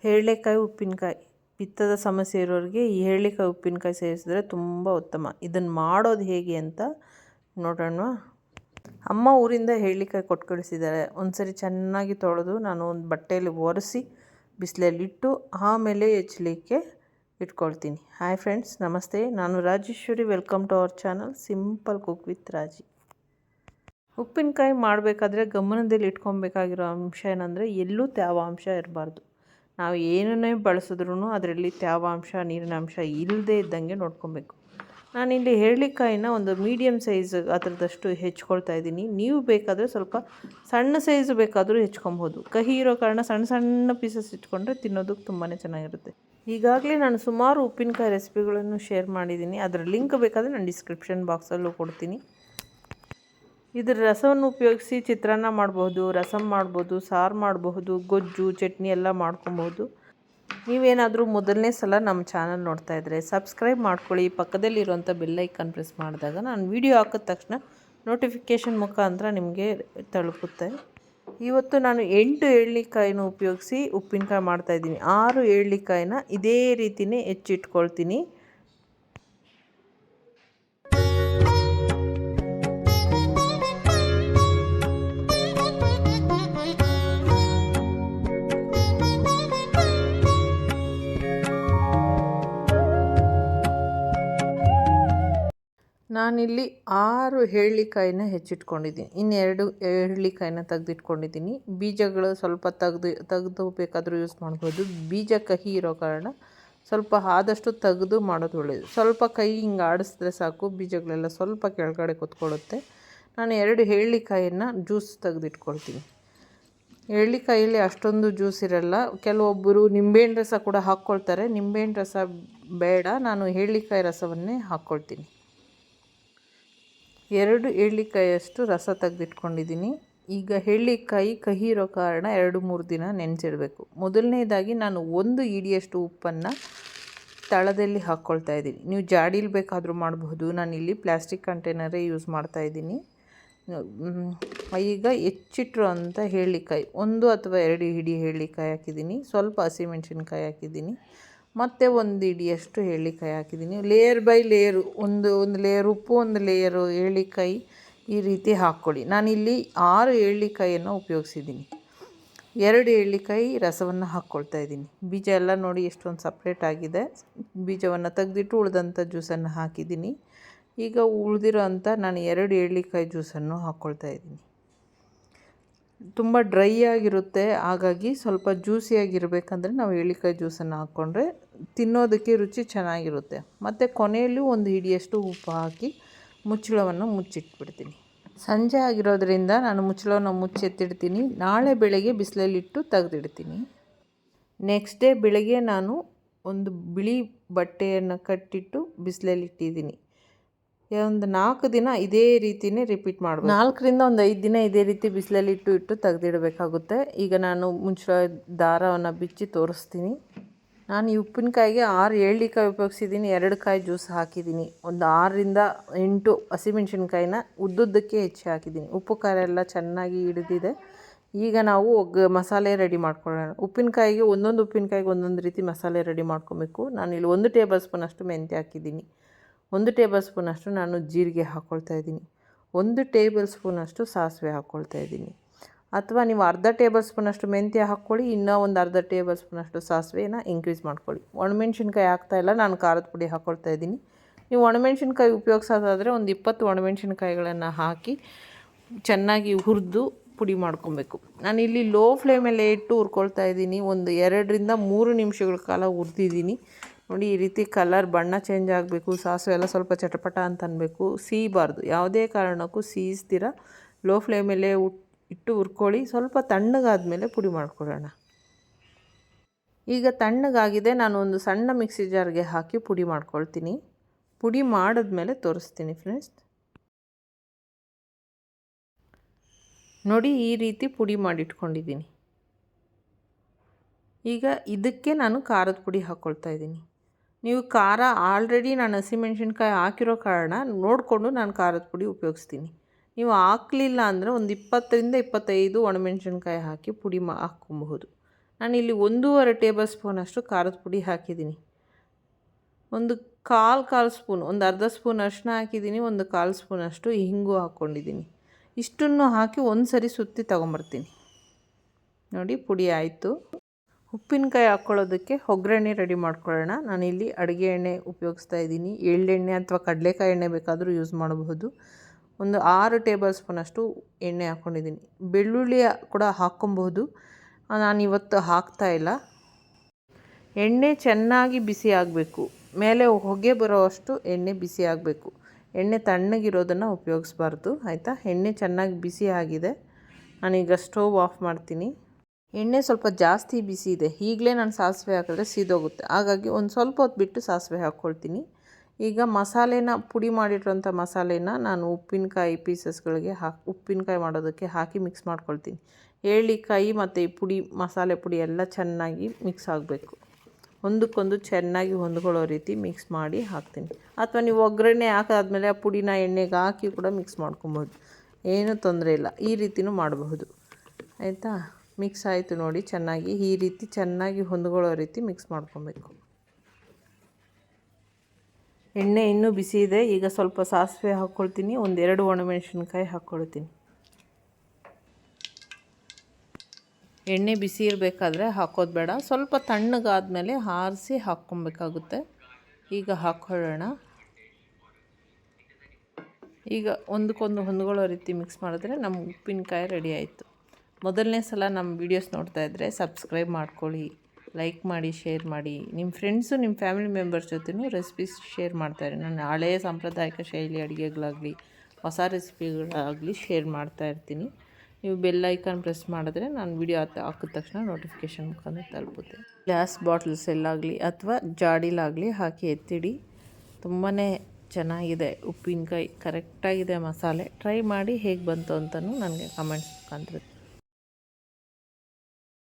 heralekayi ಉಪ್ಪಿನಕಾಯಿ ಪಿತ್ತದ ಸಮಸ್ಯೆ ಇರೋರಿಗೆ ಈ heralekayi ಉಪ್ಪಿನಕಾಯಿ ಸೇವಿಸಿದ್ರೆ ತುಂಬ ಉತ್ತಮ. ಇದನ್ನು ಮಾಡೋದು ಹೇಗೆ ಅಂತ ನೋಡೋಣ. ಅಮ್ಮ ಊರಿಂದ heralekayi ಕೊಟ್ಟು ಕಳಿಸಿದ್ದಾರೆ. ಒಂದ್ಸರಿ ಚೆನ್ನಾಗಿ ತೊಳೆದು ನಾನು ಒಂದು ಬಟ್ಟೆಯಲ್ಲಿ ಒರೆಸಿ ಬಿಸಿಲಲ್ಲಿಟ್ಟು ಆಮೇಲೆ ಹೆಚ್ಚಲಿಕ್ಕೆ ಇಟ್ಕೊಳ್ತೀನಿ. ಹಾಯ್ ಫ್ರೆಂಡ್ಸ್, ನಮಸ್ತೆ. ನಾನು Rajeshwari. Welcome to our channel simple cook with Raji. ಉಪ್ಪಿನಕಾಯಿ ಮಾಡಬೇಕಾದ್ರೆ ಗಮನದಲ್ಲಿ ಇಟ್ಕೊಬೇಕಾಗಿರೋ ಅಂಶ ಏನಂದರೆ ಎಲ್ಲೂ ತೇವಾಂಶ ಇರಬಾರ್ದು. ನಾವು ಏನನ್ನೇ ಬಳಸಿದ್ರೂ ಅದರಲ್ಲಿ ತೇವಾಂಶ ನೀರಿನಾಂಶ ಇಲ್ಲದೇ ಇದ್ದಂಗೆ ನೋಡ್ಕೊಬೇಕು. ನಾನಿಲ್ಲಿ heralekayiನ ಒಂದು ಮೀಡಿಯಮ್ ಸೈಜ್ ಅದರದಷ್ಟು ಹೆಚ್ಕೊಳ್ತಾ ಇದ್ದೀನಿ. ನೀವು ಬೇಕಾದರೆ ಸ್ವಲ್ಪ ಸಣ್ಣ ಸೈಜ್ ಬೇಕಾದರೂ ಹೆಚ್ಕೊಬೋದು. ಕಹಿ ಇರೋ ಕಾರಣ ಸಣ್ಣ ಸಣ್ಣ ಪೀಸಸ್ ಇಟ್ಕೊಂಡ್ರೆ ತಿನ್ನೋದಕ್ಕೆ ತುಂಬಾ ಚೆನ್ನಾಗಿರುತ್ತೆ. ಈಗಾಗಲೇ ನಾನು ಸುಮಾರು ಉಪ್ಪಿನಕಾಯಿ ರೆಸಿಪಿಗಳನ್ನು ಶೇರ್ ಮಾಡಿದ್ದೀನಿ. ಅದರ ಲಿಂಕ್ ಬೇಕಾದರೆ ನಾನು ಡಿಸ್ಕ್ರಿಪ್ಷನ್ ಬಾಕ್ಸಲ್ಲೂ ಕೊಡ್ತೀನಿ. ಇದರ ರಸವನ್ನು ಉಪಯೋಗಿಸಿ ಚಿತ್ರಾನ್ನ ಮಾಡ್ಬೋದು, ರಸಮ್ ಮಾಡ್ಬೋದು, ಸಾರು ಮಾಡಬಹುದು, ಗೊಜ್ಜು ಚಟ್ನಿ ಎಲ್ಲ ಮಾಡ್ಕೊಬೋದು. ನೀವೇನಾದರೂ ಮೊದಲನೇ ಸಲ ನಮ್ಮ ಚಾನಲ್ ನೋಡ್ತಾ ಇದ್ದರೆ ಸಬ್ಸ್ಕ್ರೈಬ್ ಮಾಡ್ಕೊಳ್ಳಿ. ಪಕ್ಕದಲ್ಲಿರುವಂಥ ಬೆಲ್ಲೈಕನ್ ಪ್ರೆಸ್ ಮಾಡಿದಾಗ ನಾನು ವಿಡಿಯೋ ಹಾಕಿದ ತಕ್ಷಣ ನೋಟಿಫಿಕೇಷನ್ ಮುಖಾಂತರ ನಿಮಗೆ ತಲುಪುತ್ತೆ. ಇವತ್ತು ನಾನು 8 heralekayiನ ಉಪಯೋಗಿಸಿ ಉಪ್ಪಿನಕಾಯಿ ಮಾಡ್ತಾಯಿದ್ದೀನಿ. 6 heralekayiನ ಇದೇ ರೀತಿಯೇ ಹೆಚ್ಚಿಟ್ಕೊಳ್ತೀನಿ. ನಾನಿಲ್ಲಿ 6 heralekayiನ ಹೆಚ್ಚಿಟ್ಕೊಂಡಿದ್ದೀನಿ. ಇನ್ನೆರಡು heralekayiನ ತೆಗೆದಿಟ್ಕೊಂಡಿದ್ದೀನಿ. ಬೀಜಗಳು ಸ್ವಲ್ಪ ತೆಗೆದು ಬೇಕಾದರೂ ಯೂಸ್ ಮಾಡ್ಬೋದು. ಬೀಜ ಕಹಿ ಇರೋ ಕಾರಣ ಸ್ವಲ್ಪ ಆದಷ್ಟು ತೆಗೆದು ಮಾಡೋದು ಒಳ್ಳೆಯದು. ಸ್ವಲ್ಪ ಕೈ ಹಿಂಗೆ ಆಡಿಸಿದ್ರೆ ಸಾಕು, ಬೀಜಗಳೆಲ್ಲ ಸ್ವಲ್ಪ ಕೆಳಗಡೆ ಕೂತ್ಕೊಳ್ಳುತ್ತೆ. ನಾನು 2 heralekayiನ ಜ್ಯೂಸ್ ತೆಗೆದಿಟ್ಕೊಳ್ತೀನಿ. heralekayiಯಲ್ಲಿ ಅಷ್ಟೊಂದು ಜ್ಯೂಸ್ ಇರಲ್ಲ. ಕೆಲವೊಬ್ಬರು ನಿಂಬೆಹಣ್ಣು ರಸ ಕೂಡ ಹಾಕ್ಕೊಳ್ತಾರೆ. ನಿಂಬೆಹಣ್ಣು ರಸ ಬೇಡ, ನಾನು heralekayi ರಸವನ್ನೇ ಹಾಕ್ಕೊಳ್ತೀನಿ. 2 heralekayiಯಷ್ಟು ರಸ ತೆಗೆದಿಟ್ಕೊಂಡಿದ್ದೀನಿ. ಈಗ heralekayi ಕಹಿ ಇರೋ ಕಾರಣ 2-3 ದಿನ ನೆನೆಸಿಡಬೇಕು. ಮೊದಲನೇದಾಗಿ ನಾನು 1 ಹಿಡಿಯಷ್ಟು ಉಪ್ಪನ್ನು ತಳದಲ್ಲಿ ಹಾಕ್ಕೊಳ್ತಾ ಇದ್ದೀನಿ. ನೀವು ಜಾಡೀಲಿ ಬೇಕಾದರೂ ಮಾಡಬಹುದು. ನಾನಿಲ್ಲಿ ಪ್ಲಾಸ್ಟಿಕ್ ಕಂಟೈನರೇ ಯೂಸ್ ಮಾಡ್ತಾಯಿದ್ದೀನಿ. ಈಗ ಹೆಚ್ಚಿಟ್ಟಿರೋ ಅಂಥ heralekayi 1 ಅಥವಾ 2 ಹಿಡಿ heralekayi ಹಾಕಿದ್ದೀನಿ. ಸ್ವಲ್ಪ ಹಸಿಮೆಣಸಿನ್ಕಾಯಿ ಹಾಕಿದ್ದೀನಿ. ಮತ್ತು 1 ಹಿಡಿಯಷ್ಟು heralekayi ಹಾಕಿದ್ದೀನಿ. ಲೇಯರ್ ಬೈ ಲೇಯರು, ಒಂದು ಲೇಯರ್ ಉಪ್ಪು, ಒಂದು ಲೇಯರು heralekayi ಈ ರೀತಿ ಹಾಕ್ಕೊಳ್ಳಿ. ನಾನಿಲ್ಲಿ 6 heralekayiಯನ್ನು ಉಪಯೋಗಿಸಿದ್ದೀನಿ. 2 heralekayi ರಸವನ್ನು ಹಾಕ್ಕೊಳ್ತಾ ಇದ್ದೀನಿ. ಬೀಜ ಎಲ್ಲ ನೋಡಿ ಎಷ್ಟೊಂದು ಸಪ್ರೇಟ್ ಆಗಿದೆ. ಬೀಜವನ್ನು ತೆಗೆದಿಟ್ಟು ಉಳಿದಂಥ ಜ್ಯೂಸನ್ನು ಹಾಕಿದ್ದೀನಿ. ಈಗ ಉಳಿದಿರೋ ಅಂಥ ನಾನು 2 heralekayi ಜ್ಯೂಸನ್ನು ಹಾಕ್ಕೊಳ್ತಾ ಇದ್ದೀನಿ. ತುಂಬ ಡ್ರೈ ಆಗಿರುತ್ತೆ, ಹಾಗಾಗಿ ಸ್ವಲ್ಪ ಜ್ಯೂಸಿಯಾಗಿರಬೇಕಂದ್ರೆ ನಾವು heralekayi ಜ್ಯೂಸನ್ನು ಹಾಕ್ಕೊಂಡ್ರೆ ತಿನ್ನೋದಕ್ಕೆ ರುಚಿ ಚೆನ್ನಾಗಿರುತ್ತೆ. ಮತ್ತು ಕೊನೆಯಲ್ಲೂ 1 ಹಿಡಿಯಷ್ಟು ಉಪ್ಪು ಹಾಕಿ ಮುಚ್ಚಳವನ್ನು ಮುಚ್ಚಿಟ್ಬಿಡ್ತೀನಿ. ಸಂಜೆ ಆಗಿರೋದ್ರಿಂದ ನಾನು ಮುಚ್ಚಳವನ್ನು ಮುಚ್ಚೆತ್ತಿಡ್ತೀನಿ. ನಾಳೆ ಬೆಳಗ್ಗೆ ಬಿಸಿಲಲ್ಲಿಟ್ಟು ತೆಗೆದಿಡ್ತೀನಿ. ನೆಕ್ಸ್ಟ್ ಡೇ ಬೆಳಗ್ಗೆ ನಾನು ಒಂದು ಬಿಳಿ ಬಟ್ಟೆಯನ್ನು ಕಟ್ಟಿಟ್ಟು ಬಿಸಿಲಲ್ಲಿಟ್ಟಿದ್ದೀನಿ. ಒಂದು 4 ದಿನ ಇದೇ ರೀತಿಯೇ ರಿಪೀಟ್ ಮಾಡಬೇಕು. 4ರಿಂದ 5 ದಿನ ಇದೇ ರೀತಿ ಬಿಸಿಲಲ್ಲಿಟ್ಟು ತೆಗೆದಿಡಬೇಕಾಗುತ್ತೆ. ಈಗ ನಾನು ಮುಚ್ಚಳ ದಾರವನ್ನು ಬಿಚ್ಚಿ ತೋರಿಸ್ತೀನಿ. ನಾನು ಈ ಉಪ್ಪಿನಕಾಯಿಗೆ 6 heralekayi ಉಪಯೋಗಿಸಿದ್ದೀನಿ. 2 ಕಾಯಿ ಜ್ಯೂಸ್ ಹಾಕಿದ್ದೀನಿ. ಒಂದು 6ರಿಂದ 8 ಹಸಿಮೆಣಸಿನ್ಕಾಯಿನ ಉದ್ದುದ್ದಕ್ಕೆ ಹೆಚ್ಚಿ ಹಾಕಿದ್ದೀನಿ. ಉಪ್ಪು ಖಾರ ಎಲ್ಲ ಚೆನ್ನಾಗಿ ಹಿಡಿದಿದೆ. ಈಗ ನಾವು ಮಸಾಲೆ ರೆಡಿ ಮಾಡ್ಕೊಳ್ಳೋಣ. ಉಪ್ಪಿನಕಾಯಿಗೆ ಉಪ್ಪಿನಕಾಯಿಗೆ ಒಂದೊಂದು ರೀತಿ ಮಸಾಲೆ ರೆಡಿ ಮಾಡ್ಕೊಬೇಕು. ನಾನಿಲ್ಲಿ 1 ಟೇಬಲ್ ಸ್ಪೂನಷ್ಟು ಮೆಂತ್ಯ ಹಾಕಿದ್ದೀನಿ. 1 ಟೇಬಲ್ ಸ್ಪೂನಷ್ಟು ನಾನು ಜೀರಿಗೆ ಹಾಕ್ಕೊಳ್ತಾ ಇದ್ದೀನಿ. 1 ಟೇಬಲ್ ಸ್ಪೂನಷ್ಟು ಸಾಸಿವೆ ಹಾಕ್ಕೊಳ್ತಾ ಇದ್ದೀನಿ. ಅಥವಾ ನೀವು ಅರ್ಧ ಟೇಬಲ್ ಸ್ಪೂನಷ್ಟು ಮೆಂತ್ಯ ಹಾಕ್ಕೊಳ್ಳಿ, ಇನ್ನೂ ಒಂದು ಅರ್ಧ ಟೇಬಲ್ ಸ್ಪೂನಷ್ಟು ಸಾಸಿವೆನ ಇನ್ಕ್ರೀಸ್ ಮಾಡ್ಕೊಳ್ಳಿ. ಒಣಮೆಣ್ಸಿನ್ಕಾಯಿ ಹಾಕ್ತಾಯಿಲ್ಲ, ನಾನು ಖಾರದ ಪುಡಿ ಹಾಕ್ಕೊಳ್ತಾ ಇದ್ದೀನಿ. ನೀವು ಒಣಮೆಣ್ಸಿನ್ಕಾಯಿ ಉಪಯೋಗಿಸೋದಾದರೆ ಒಂದು 20 ಒಣಮೆಣ್ಸಿನ್ಕಾಯಿಗಳನ್ನು ಹಾಕಿ ಚೆನ್ನಾಗಿ ಹುರಿದು ಪುಡಿ ಮಾಡ್ಕೊಬೇಕು. ನಾನಿಲ್ಲಿ ಲೋ ಫ್ಲೇಮಲ್ಲೇ ಇಟ್ಟು ಹುರ್ಕೊಳ್ತಾ ಇದ್ದೀನಿ. ಒಂದು 2ರಿಂದ 3 ನಿಮಿಷಗಳ ಕಾಲ ಹುರಿದಿದ್ದೀನಿ. ನೋಡಿ, ಈ ರೀತಿ ಕಲರ್ ಬಣ್ಣ ಚೇಂಜ್ ಆಗಬೇಕು. ಸಾಸಿವೆ ಎಲ್ಲ ಸ್ವಲ್ಪ ಚಟಪಟ ಅಂತ ಅನ್ನಬೇಕು. ಸೀಬಾರ್ದು, ಯಾವುದೇ ಕಾರಣಕ್ಕೂ ಸೀಸ್ದಿರ ಲೋ ಫ್ಲೇಮಲ್ಲೇ ಇಟ್ಟು ಹುರ್ಕೊಳ್ಳಿ. ಸ್ವಲ್ಪ ತಣ್ಣಗಾದ್ಮೇಲೆ ಪುಡಿ ಮಾಡ್ಕೊಳ್ಳೋಣ. ಈಗ ತಣ್ಣಗಾಗಿದೆ. ನಾನು ಒಂದು ಸಣ್ಣ ಮಿಕ್ಸಿ ಜಾರ್ಗೆ ಹಾಕಿ ಪುಡಿ ಮಾಡ್ಕೊಳ್ತೀನಿ. ಪುಡಿ ಮಾಡಿದ್ಮೇಲೆ ತೋರಿಸ್ತೀನಿ ಫ್ರೆಂಡ್ಸ್. ನೋಡಿ, ಈ ರೀತಿ ಪುಡಿ ಮಾಡಿಟ್ಕೊಂಡಿದ್ದೀನಿ. ಈಗ ಇದಕ್ಕೆ ನಾನು ಖಾರದ ಪುಡಿ ಹಾಕ್ಕೊಳ್ತಾ ಇದ್ದೀನಿ. ನೀವು ಖಾರ ಆಲ್ರೆಡಿ ನಾನು ಹಸಿಮೆಣ್ಸಿನ್ಕಾಯಿ ಹಾಕಿರೋ ಕಾರಣ ನೋಡಿಕೊಂಡು ನಾನು ಖಾರದ ಪುಡಿ ಉಪಯೋಗಿಸ್ತೀನಿ. ನೀವು ಹಾಕಲಿಲ್ಲ ಅಂದರೆ ಒಂದು 20ರಿಂದ 25 ಒಣಮೆಣ್ಸಿನ್ಕಾಯಿ ಹಾಕಿ ಪುಡಿ ಹಾಕ್ಕೊಬಹುದು. ನಾನಿಲ್ಲಿ 1.5 ಟೇಬಲ್ ಸ್ಪೂನಷ್ಟು ಖಾರದ ಪುಡಿ ಹಾಕಿದ್ದೀನಿ. ಒಂದು ಕಾಲು ಸ್ಪೂನ್, ಒಂದು ಅರ್ಧ ಸ್ಪೂನ್ ಅರಿಶಿನ ಹಾಕಿದ್ದೀನಿ. ಒಂದು 1/4 ಸ್ಪೂನಷ್ಟು ಹಿಂಗು ಹಾಕ್ಕೊಂಡಿದ್ದೀನಿ. ಇಷ್ಟನ್ನು ಹಾಕಿ ಒಂದು ಸರಿ ಸುತ್ತಿ ತೊಗೊಂಬರ್ತೀನಿ. ನೋಡಿ ಪುಡಿ ಆಯಿತು. ಉಪ್ಪಿನಕಾಯಿ ಹಾಕ್ಕೊಳ್ಳೋದಕ್ಕೆ ಒಗ್ಗರಣೆ ರೆಡಿ ಮಾಡ್ಕೊಳ್ಳೋಣ. ನಾನಿಲ್ಲಿ ಅಡುಗೆ ಎಣ್ಣೆ ಉಪಯೋಗಿಸ್ತಾ ಇದ್ದೀನಿ. ಎಳ್ಳೆಣ್ಣೆ ಅಥವಾ ಕಡಲೆಕಾಯಿ ಎಣ್ಣೆ ಬೇಕಾದರೂ ಯೂಸ್ ಮಾಡಬಹುದು. ಒಂದು 6 ಟೇಬಲ್ ಸ್ಪೂನಷ್ಟು ಎಣ್ಣೆ ಹಾಕ್ಕೊಂಡಿದ್ದೀನಿ. ಬೆಳ್ಳುಳ್ಳಿ ಕೂಡ ಹಾಕ್ಕೊಬಹುದು. ನಾನಿವತ್ತು ಹಾಕ್ತಾಯಿಲ್ಲ. ಎಣ್ಣೆ ಚೆನ್ನಾಗಿ ಬಿಸಿ ಆಗಬೇಕು. ಮೇಲೆ ಹೊಗೆ ಬರೋವಷ್ಟು ಎಣ್ಣೆ ಬಿಸಿ ಆಗಬೇಕು. ಎಣ್ಣೆ ತಣ್ಣಗಿರೋದನ್ನು ಉಪಯೋಗಿಸ್ಬಾರ್ದು, ಆಯಿತಾ. ಎಣ್ಣೆ ಚೆನ್ನಾಗಿ ಬಿಸಿ ಆಗಿದೆ. ನಾನೀಗ ಸ್ಟವ್ ಆಫ್ ಮಾಡ್ತೀನಿ. ಎಣ್ಣೆ ಸ್ವಲ್ಪ ಜಾಸ್ತಿ ಬಿಸಿ ಇದೆ. ಈಗಲೇ ನಾನು ಸಾಸಿವೆ ಹಾಕಿದ್ರೆ ಸೀದೋಗುತ್ತೆ. ಹಾಗಾಗಿ ಒಂದು ಸ್ವಲ್ಪ ಹೊತ್ತು ಬಿಟ್ಟು ಸಾಸಿವೆ ಹಾಕ್ಕೊಳ್ತೀನಿ. ಈಗ ಮಸಾಲೆನ ಪುಡಿ ಮಾಡಿರೋಂಥ ಮಸಾಲೆನ ನಾನು ಉಪ್ಪಿನಕಾಯಿ ಪೀಸಸ್ಗಳಿಗೆ ಉಪ್ಪಿನಕಾಯಿ ಮಾಡೋದಕ್ಕೆ ಹಾಕಿ ಮಿಕ್ಸ್ ಮಾಡ್ಕೊಳ್ತೀನಿ. ಏಲಕ್ಕಾಯಿ ಮತ್ತು ಈ ಪುಡಿ, ಮಸಾಲೆ ಪುಡಿ ಎಲ್ಲ ಚೆನ್ನಾಗಿ ಮಿಕ್ಸ್ ಆಗಬೇಕು. ಒಂದಕ್ಕೊಂದು ಚೆನ್ನಾಗಿ ಹೊಂದ್ಕೊಳ್ಳೋ ರೀತಿ ಮಿಕ್ಸ್ ಮಾಡಿ ಹಾಕ್ತೀನಿ. ಅಥವಾ ನೀವು ಒಗ್ಗರಣೆ ಹಾಕಾದ್ಮೇಲೆ ಆ ಪುಡಿನ ಎಣ್ಣೆಗೆ ಹಾಕಿ ಕೂಡ ಮಿಕ್ಸ್ ಮಾಡ್ಕೊಬೋದು, ಏನೂ ತೊಂದರೆ ಇಲ್ಲ. ಈ ರೀತಿಯೂ ಮಾಡಬಹುದು, ಆಯಿತಾ. ಮಿಕ್ಸ್ ಆಯಿತು ನೋಡಿ ಚೆನ್ನಾಗಿ. ಈ ರೀತಿ ಚೆನ್ನಾಗಿ ಹೊಂದ್ಕೊಳ್ಳೋ ರೀತಿ ಮಿಕ್ಸ್ ಮಾಡ್ಕೊಬೇಕು. ಎಣ್ಣೆ ಇನ್ನೂ ಬಿಸಿ ಇದೆ. ಈಗ ಸ್ವಲ್ಪ ಸಾಸಿವೆ ಹಾಕ್ಕೊಳ್ತೀನಿ. 2 ಒಣಮೆಣಸಿನ್ಕಾಯಿ ಹಾಕ್ಕೊಳ್ತೀನಿ. ಎಣ್ಣೆ ಬಿಸಿ ಇರಬೇಕಾದ್ರೆ ಹಾಕೋದು ಬೇಡ. ಸ್ವಲ್ಪ ತಣ್ಣಗಾದ್ಮೇಲೆ ಆರಿಸಿ ಹಾಕ್ಕೊಬೇಕಾಗುತ್ತೆ. ಈಗ ಹಾಕ್ಕೊಳ್ಳೋಣ. ಈಗ ಒಂದಕ್ಕೊಂದು ಹೊಂದ್ಕೊಳ್ಳೋ ರೀತಿ ಮಿಕ್ಸ್ ಮಾಡಿದ್ರೆ ನಮ್ಮ ಉಪ್ಪಿನಕಾಯಿ ರೆಡಿ ಆಯಿತು. ಮೊದಲನೇ ಸಲ ನಮ್ಮ ವೀಡಿಯೋಸ್ ನೋಡ್ತಾ ಇದ್ದರೆ ಸಬ್ಸ್ಕ್ರೈಬ್ ಮಾಡ್ಕೊಳ್ಳಿ, ಲೈಕ್ ಮಾಡಿ, ಶೇರ್ ಮಾಡಿ. ನಿಮ್ಮ ಫ್ರೆಂಡ್ಸು, ನಿಮ್ಮ ಫ್ಯಾಮಿಲಿ ಮೆಂಬರ್ಸ್ ಜೊತೆನೂ ರೆಸಿಪೀಸ್ ಶೇರ್ ಮಾಡ್ತಾರೆ. ನಾನು ಹಳೆಯ ಸಾಂಪ್ರದಾಯಿಕ ಶೈಲಿ ಅಡುಗೆಗಳಾಗಲಿ ಹೊಸ ರೆಸಿಪಿಗಳಾಗಲಿ ಶೇರ್ ಮಾಡ್ತಾಯಿರ್ತೀನಿ. ನೀವು ಬೆಲ್ ಐಕಾನ್ ಪ್ರೆಸ್ ಮಾಡಿದ್ರೆ ನಾನು ವಿಡಿಯೋ ಹಾಕಿದ ತಕ್ಷಣ ನೋಟಿಫಿಕೇಷನ್ ಮುಖಾಂತರ ತಲುಪುತ್ತೆ. ಗ್ಲಾಸ್ ಬಾಟಲ್ಸಲ್ಲಾಗಲಿ ಅಥವಾ ಜಾಡಿಲಾಗಲಿ ಹಾಕಿ ಎತ್ತಿಡಿ. ತುಂಬಾ ಚೆನ್ನಾಗಿದೆ ಉಪ್ಪಿನಕಾಯಿ, ಕರೆಕ್ಟಾಗಿದೆ ಮಸಾಲೆ. ಟ್ರೈ ಮಾಡಿ ಹೇಗೆ ಬಂತು ಅಂತಲೂ ನನಗೆ ಕಮೆಂಟ್ಸ್ ಮುಖಾಂತರ